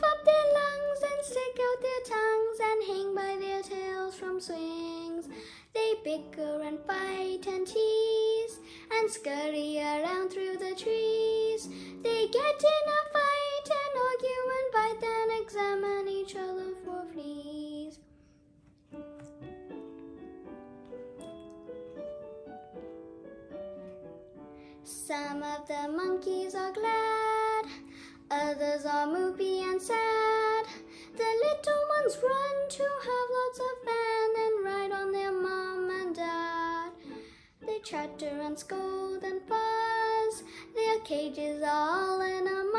puff up their lungs and stick out their tongues and hang by their tails from swings. They bicker and fight and tease and scurry around through the trees. They get in a fight and argue and bite and examine each other for fleas. Some of the monkeys are glad, others are moopy and sad. The little ones run to have lots of fun and ride on their mom and dad. They chatter and scold and fuss, their cages are all in a